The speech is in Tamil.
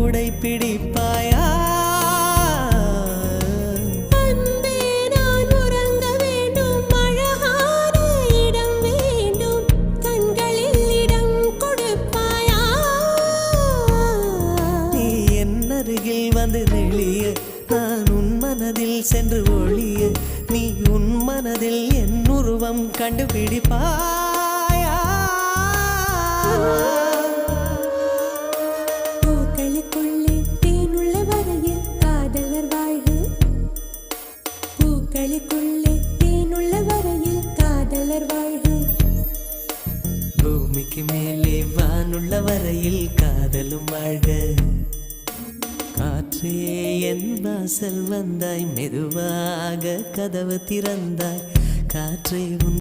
கூடை பிடிப்பாயா? அன்பே நான் உறங்க வேண்டும், அழகான இடம் வேண்டும், கண்களில் இடம் கொடுப்பாயா? நீ என் அருகில் வந்து நெளிய, நான் உன் மனதில் சென்று ஒளிய, நீ உன் மனதில் என் உருவம் கண்டுபிடிப்பாயா? பூக்களுக்குள்ளே தேனுள்ள வரையில் காதலர் வாழ்க. பூக்களுக்குள்ளே தேனுள்ள வரையில் காதலர் வாழ்க. பூமிக்கு மேலே வானுள்ள வரையில் காதலும் வாழ்க. காற்றே என் வாசல் வந்தாய், மெதுவாக கதவு திறந்தாய், காற்றே உன்